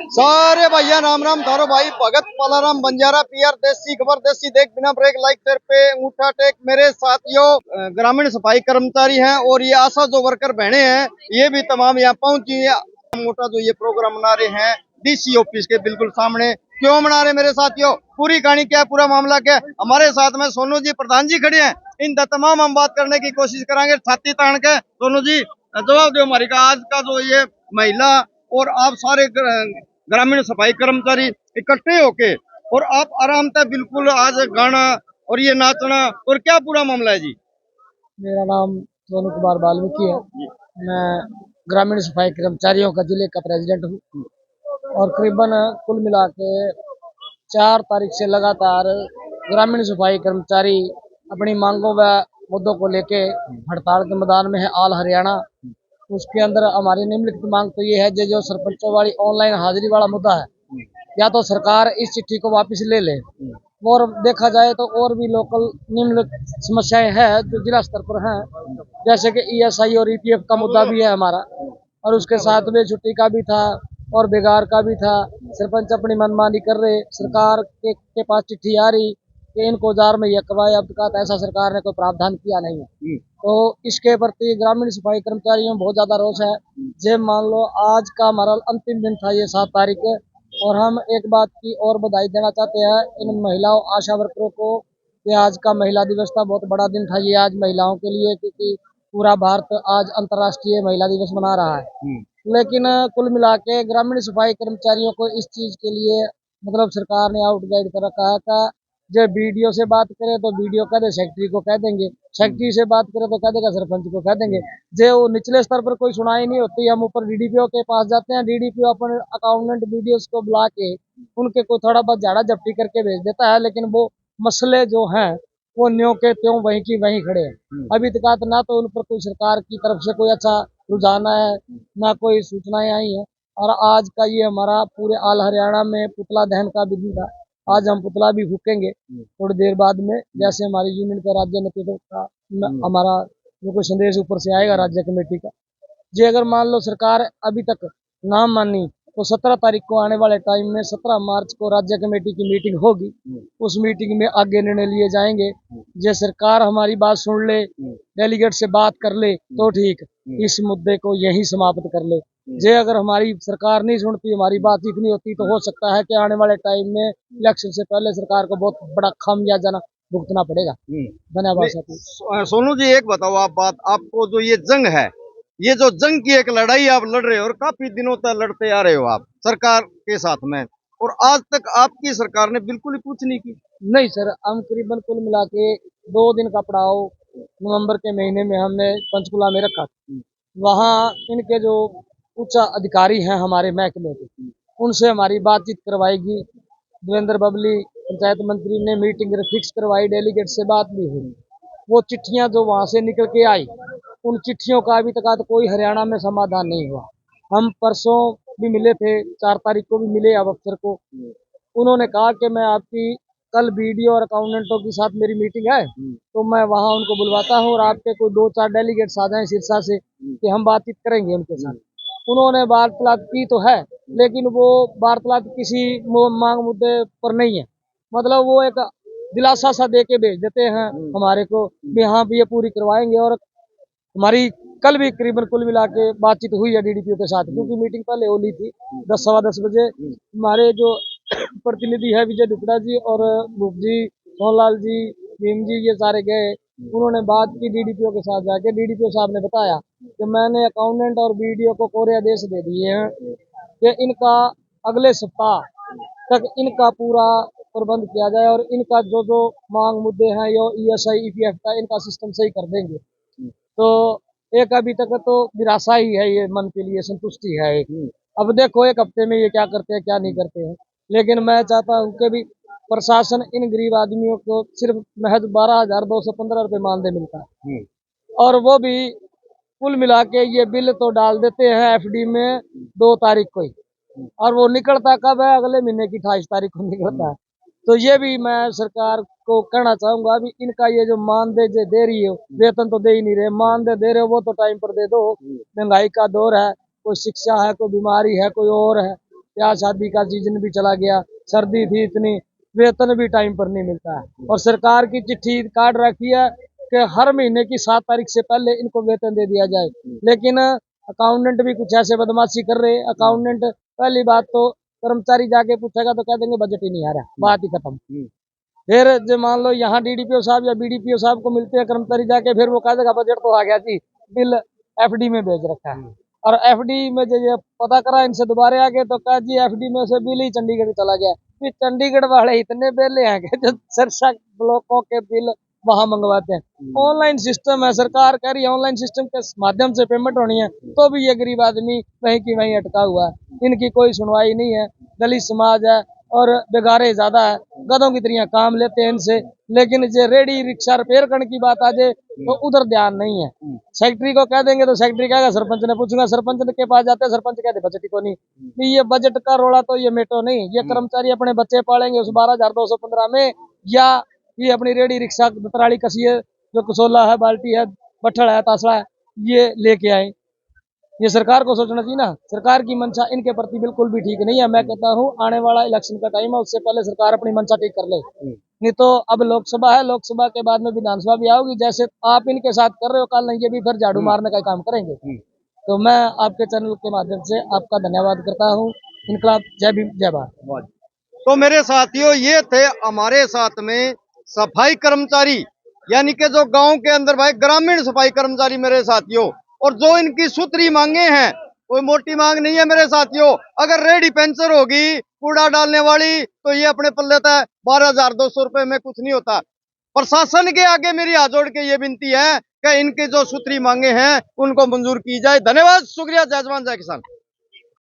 सारे भैया राम राम थारो भाई भगत पलाराम बंजारा पीआर देसी खबर देसी देख बिना ब्रेक लाइक तेरे पे अंगूठा टेक मेरे साथियों ग्रामीण सफाई कर्मचारी हैं और ये आशा जो वर्कर बहने हैं ये भी तमाम यहाँ पहुंची है। मोटा जो ये प्रोग्राम मना रहे हैं डीसी ऑफिस के बिल्कुल सामने। क्यों मना रहे मेरे साथियों, पूरी कहानी क्या है, पूरा मामला क्या है, हमारे साथ में सोनू जी प्रधान जी खड़े हैं। इन तमाम हम बात करने की कोशिश करेंगे छाती तान के। सोनू जी जवाब दो हमारी का आज का जो ये महिला और आप सारे ग्रामीण सफाई कर्मचारी इकट्ठे होके और आप आराम से बिल्कुल आज गाना और ये नाचना और क्या पूरा मामला है जी। मेरा नाम सोनू कुमार वाल्मीकि है। मैं ग्रामीण सफाई कर्मचारियों का जिले का प्रेसिडेंट हूँ और करीबन कुल मिला के 4 तारीख से लगातार ग्रामीण सफाई कर्मचारी अपनी मांगों व मुद्दों को लेके हड़ताल के मैदान में है ऑल हरियाणा। उसके अंदर हमारी निम्नलिखित मांग तो ये है जो सरपंचों वाली ऑनलाइन हाजिरी वाला मुद्दा है, या तो सरकार इस चिट्ठी को वापस ले ले और देखा जाए तो और भी लोकल निम्नलिखित समस्याएं हैं जो जिला स्तर पर हैं, जैसे कि ईएसआई और ईपीएफ का मुद्दा भी है हमारा, और उसके साथ में छुट्टी का भी था और बेगार का भी था। सरपंच अपनी मनमानी कर रहे, सरकार के पास चिट्ठी आ रही कि इनको जार में यह करवाए, अब तक ऐसा सरकार ने कोई प्रावधान किया नहीं है। तो इसके प्रति ग्रामीण सफाई कर्मचारियों में बहुत ज्यादा रोष है। जब मान लो आज का हमारा अंतिम दिन था, ये 7 तारीख, और हम एक बात की और बधाई देना चाहते हैं इन महिलाओं आशा वर्करों को कि आज का महिला दिवस था, बहुत बड़ा दिन था ये आज महिलाओं के लिए, क्योंकि पूरा भारत आज अंतर्राष्ट्रीय महिला दिवस मना रहा है। लेकिन कुल मिला के ग्रामीण सफाई कर्मचारियों को इस चीज के लिए मतलब सरकार ने आउटगाइड कर रखा है कि जब बीडीओ से बात करे तो बीडीओ कह दे सेक्रेटरी को कह देंगे, सेक्रेटरी से बात करे तो कह देगा सरपंच को कह देंगे। जो निचले स्तर पर कोई सुनाई नहीं होती, हम ऊपर डीडीपीओ के पास जाते हैं, डीडीपीओ अपन अकाउंटेंट बीडीओ को बुला के उनके को थोड़ा बहुत झाड़ा झपटी करके भेज देता है, लेकिन वो मसले जो हैं वो न्यों के त्यों वहीं की वहीं खड़े हैं। अभी तक ना तो उन पर कोई सरकार की तरफ से कोई अच्छा रुझान है, ना कोई सूचनाएं आई है। और आज का ये हमारा पूरे ऑल हरियाणा में पुतला दहन का विधि था। आज हम पुतला भी फूकेंगे थोड़ी देर बाद में, जैसे हमारी यूनियन का राज्य नेतृत्व का हमारा जो कोई संदेश ऊपर से आएगा राज्य कमेटी का। जी अगर मान लो सरकार अभी तक ना मानी तो 17 तारीख को आने वाले टाइम में 17 मार्च को राज्य कमेटी की मीटिंग होगी। उस मीटिंग में आगे निर्णय लिए जाएंगे। जो सरकार हमारी बात सुन ले, डेलीगेट से बात कर ले तो ठीक, इस मुद्दे को यही समाप्त कर ले। जे अगर हमारी सरकार नहीं सुनती, हमारी बातचीत नहीं होती, तो हो सकता है कि आने वाले टाइम में इलेक्शन से पहले सरकार को बहुत बड़ा खामियाजा भुगतना पड़ेगा। धन्यवाद। सोनू जी एक बताओ आप बात, आपको जो ये जंग है, ये जो जंग की एक लड़ाई आप लड़ रहे हो और काफी दिनों तक लड़ते आ रहे हो आप सरकार के साथ में, और आज तक आपकी सरकार ने बिल्कुल ही कुछ नहीं की। नहीं सर, हम करीबन कुल मिला के 2 दिन का पड़ाव नवंबर के महीने में हमने पंचकुला में रखा। वहाँ इनके जो उच्च अधिकारी हैं हमारे महकमे के, उनसे हमारी बातचीत करवाएगी। देवेंद्र बबली पंचायत मंत्री ने मीटिंग फिक्स करवाई, डेलीगेट से बात भी हुई। वो चिट्ठियां जो वहां से निकल के आई, उन चिट्ठियों का अभी तक कोई हरियाणा में समाधान नहीं हुआ। हम परसों भी मिले थे, 4 तारीख को भी मिले अब अफसर को। उन्होंने कहा कि मैं आपकी कल बीडीओ और अकाउंटेंटों के साथ मेरी मीटिंग है, तो मैं वहां उनको बुलवाता हूँ और आपके कोई 2-4 डेलीगेट्स आ जाएं सिरसा से कि हम बातचीत करेंगे उनके साथ। उन्होंने वार्तालाप की तो है, लेकिन वो वार्तालाप किसी मांग मुद्दे पर नहीं है। मतलब वो एक दिलासा सा दे के भेज देते हैं हमारे को भी हाँ भी ये पूरी करवाएंगे। और हमारी कल भी करीबन कुल मिला के बातचीत हुई है डीडीपीओ के साथ, क्योंकि मीटिंग पहले हो ली थी 10-10:15 बजे। हमारे जो प्रतिनिधि है विजय दुपड़ा जी और भूप जी, सोनलाल जी, भीम जी, ये सारे गए। उन्होंने बात की डीडीपीओ के साथ जाके, डीडीपीओ साहब ने बताया कि मैंने अकाउंटेंट और बीडीओ को कोरे आदेश दे दिए हैं कि इनका अगले सप्ताह तक इनका पूरा प्रबंध किया जाए और इनका जो जो मांग मुद्दे हैं यो ईएसआई ईपीएफ का इनका सिस्टम सही कर देंगे। तो एक अभी तक तो निराशा ही है, ये मन के लिए संतुष्टि है एक। अब देखो एक हफ्ते में ये क्या करते हैं क्या नहीं करते हैं। लेकिन मैं चाहता हूँ कि भी प्रशासन इन गरीब आदमियों को सिर्फ महज 12,215 रुपये मानदेय मिलता है, और वो भी कुल मिला के ये बिल तो डाल देते हैं एफडी में 2 तारीख को ही, और वो निकलता कब है, अगले महीने की 28 तारीख को निकलता है। तो ये भी मैं सरकार को कहना चाहूंगा, अभी इनका ये जो मानदेय जो दे रही हो, वेतन तो दे ही नहीं रहे, मानदेय दे रहे हो वो तो टाइम पर दे दो। महंगाई का दौर है, कोई शिक्षा है, कोई बीमारी है, कोई और है, ब्याह शादी का सीजन भी चला गया, सर्दी थी इतनी, वेतन भी टाइम पर नहीं मिलता है। और सरकार की चिट्ठी काट रखी है कि हर महीने की 7 तारीख से पहले इनको वेतन दे दिया जाए, लेकिन अकाउंटेंट भी कुछ ऐसे बदमाशी कर रहे हैं। अकाउंटेंट पहली बात तो कर्मचारी जाके पूछेगा तो कह देंगे बजट ही नहीं आ रहा, बात ही खत्म। फिर जो मान लो यहाँ डीडीपीओ साहब या बीडीपीओ साहब को मिलते हैं कर्मचारी जाके, फिर वो कह देगा बजट तो आ गया जी, बिल एफडी में भेज रखा है। और एफडी में जो ये पता करा इनसे दोबारा आके तो कहा जी एफडी में से बिल ही चंडीगढ़ चला गया। फिर चंडीगढ़ वाले इतने बेले हैं कि जो सिरसा ब्लॉकों के बिल वहां मंगवाते हैं। ऑनलाइन सिस्टम है, सरकार कह रही है ऑनलाइन सिस्टम के माध्यम से पेमेंट होनी है, तो भी ये गरीब आदमी वहीं की वहीं अटका हुआ है। इनकी कोई सुनवाई नहीं है। दलित समाज है और बेगारे ज्यादा है, गधों की तरह काम लेते हैं इनसे। लेकिन जो रेडी रिक्शा रिपेयर करने की बात आ जाए तो उधर ध्यान नहीं है। सेक्रेटरी को कह देंगे तो सेक्रेटरी कहेगा सरपंच ने पूछूंगा, सरपंच के पास जाते हैं, सरपंच कहते बजट ही को नहीं। ये बजट का रोड़ा तो ये मेटो नहीं, ये कर्मचारी अपने बच्चे पालेंगे उस 12,215 में, या ये अपनी रेडी रिक्शा दतराड़ी कसिए जो कसोला है, बाल्टी है, बट्ठल है, तासड़ा है, ये लेके आए। ये सरकार को सोचना चाहिए ना। सरकार की मंशा इनके प्रति बिल्कुल भी ठीक नहीं है। मैं कहता हूँ आने वाला इलेक्शन का टाइम है, उससे पहले सरकार अपनी मंशा ठीक कर ले, नहीं तो अब लोकसभा है, लोकसभा के बाद में विधानसभा भी आओगी। जैसे आप इनके साथ कर रहे हो, कल नहीं ये भी फिर झाड़ू मारने का काम करेंगे। तो मैं आपके चैनल के माध्यम से आपका धन्यवाद करता हूँ। इनकलाब जय भीम जय भारत। तो मेरे साथियों, ये थे हमारे साथ में सफाई कर्मचारी, यानी कि जो गांव के अंदर भाई ग्रामीण सफाई कर्मचारी मेरे साथियों। और जो इनकी सूत्री मांगे हैं, कोई मोटी मांग नहीं है मेरे साथियों। अगर रेडी पंचर होगी कूड़ा डालने वाली तो ये अपने पल्ले तय 12,200 रुपए में कुछ नहीं होता। प्रशासन के आगे मेरी हाथ जोड़ के ये विनती है कि इनकी जो सूत्री मांगे हैं उनको मंजूर की जाए। धन्यवाद, शुक्रिया, जय जवान जय किसान।